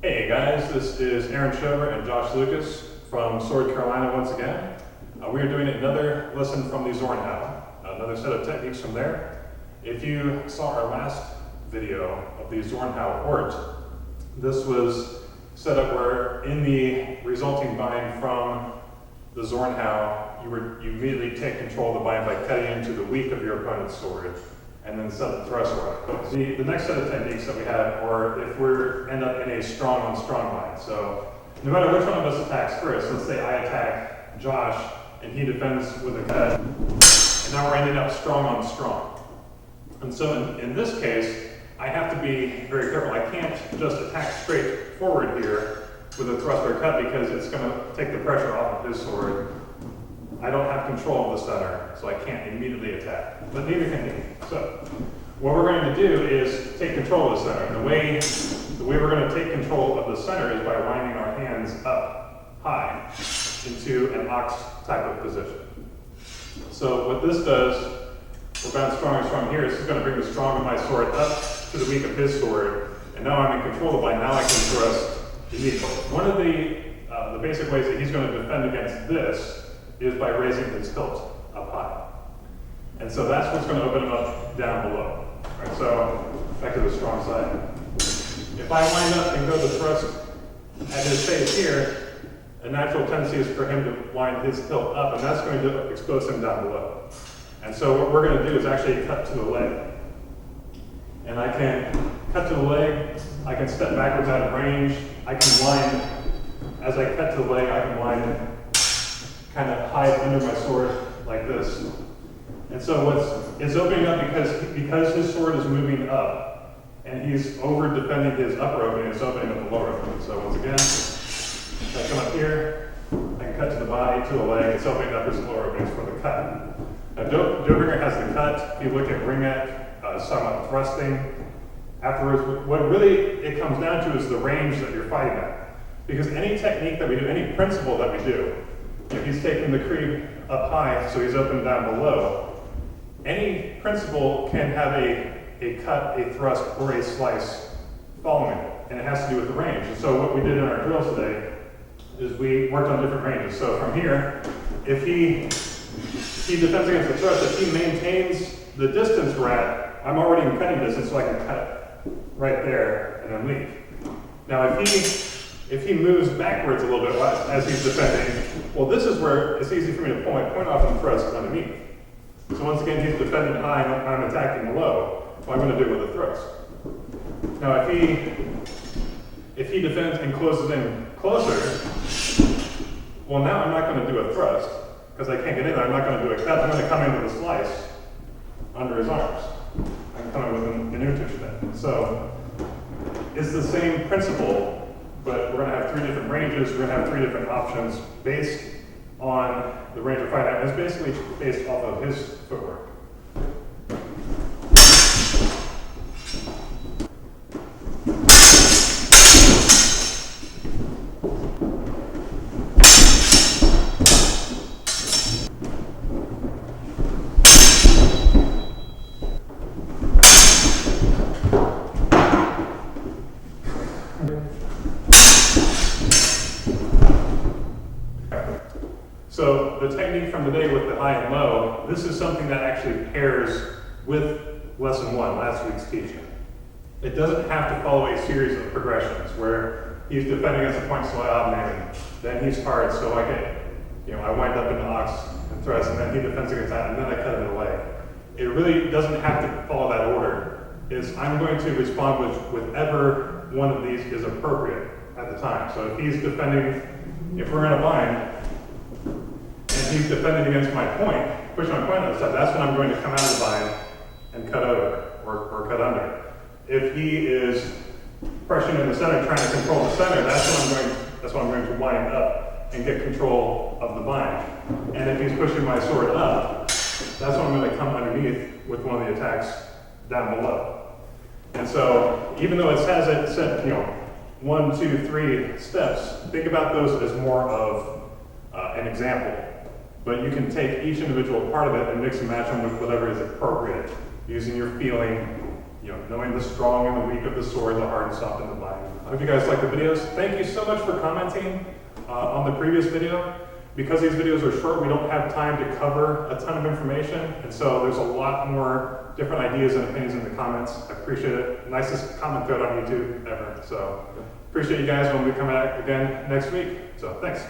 Hey guys, this is Aaron Schover and Josh Lucas from Sword, Carolina once again. We are doing another lesson from the Zornhau, another set of techniques from there. If you saw our last video of the Zornhau Ort, this was set up where in the resulting bind from the Zornhau, you immediately take control of the bind by cutting into the weak of your opponent's sword and then set the thrust for it. The next set of techniques that we have, or if we end up in a strong on strong bind. So no matter which one of us attacks first, let's say I attack Josh and he defends with a cut, and now we're ending up strong on strong. And so in this case, I have to be very careful. I can't just attack straight forward here with a thrust or cut because it's going to take the pressure off of his sword. I don't have control of the center, so I can't immediately attack, but neither can he. So what we're going to do is take control of the center. The way we're going to take control of the center is by winding our hands up high into an ox type of position. So what this does, we're bound strong and strong here. This is going to bring the strong of my sword up to the weak of his sword, and now I'm in control of it. Now I can thrust immediately. One of the basic ways that he's going to defend against this is by raising his hilt up high. And so that's what's going to open him up down below. All right, so back to the strong side. If I wind up and go to thrust at his face here, a natural tendency is for him to wind his hilt up, and that's going to expose him down below. And so what we're going to do is actually cut to the leg. And I can cut to the leg, I can step backwards out of range, I can wind, as I cut to the leg, I can wind kind of hide under my sword like this. And so it's opening up because his sword is moving up and he's over defending his upper opening, it's opening up the lower opening. So once again, if I come up here, I can cut to the body, to the leg, it's opening up his lower openings for the cut. Now Döbringer has the cut. If you look at Ringneck, it's talking about thrusting. Afterwards, what really it comes down to is the range that you're fighting at. Because any technique that we do, any principle that we do, if he's taking the creep up high, so he's open down below, any principle can have a cut, a thrust, or a slice following it, and it has to do with the range. And so what we did in our drills today is we worked on different ranges. So from here, if he defends against the thrust, if he maintains the distance we're at, I'm already in cutting distance, so I can cut right there and then leave. Now if he moves backwards a little bit as he's defending, well, this is where it's easy for me to pull my point off and thrust underneath. So once again, he's defending high and I'm attacking low. Well, I'm going to do it with a thrust. Now, if he defends and closes in closer, well, now I'm not going to do a thrust because I can't get in there. I'm not going to do a cut. I'm going to come in with a slice under his arms. I'm coming with an Inutush then. So it's the same principle. But we're going to have three different ranges, we're going to have three different options based on the range of fight. And it's basically based off of his footwork. So the technique from today with the high and low, this is something that actually pairs with lesson 1, last week's teaching. It doesn't have to follow a series of progressions where he's defending against a point slab and then he's hard, so I get, I wind up in the ox and thrust, and then he defends against that, and then I cut in the leg. It really doesn't have to follow that order. I'm going to respond with whichever one of these is appropriate at the time. So if he's defending, if we're in a bind, and he's defending against my point, pushing my point on the side, that's when I'm going to come out of the bind and cut over or cut under. If he is pressuring in the center, trying to control the center, that's when I'm going to wind up and get control of the bind. And if he's pushing my sword up, that's when I'm going to come underneath with one of the attacks down below. And so even though it has it set, 1, 2, 3 steps, think about those as more of an example. But you can take each individual part of it and mix and match them with whatever is appropriate, using your feeling, knowing the strong and the weak of the sword, the hard and soft and the binding. I hope you guys like the videos. Thank you so much for commenting on the previous video. Because these videos are short, we don't have time to cover a ton of information, and so there's a lot more different ideas and opinions in the comments. I appreciate it. Nicest comment thread on YouTube ever. So appreciate you guys when we come back again next week. So thanks.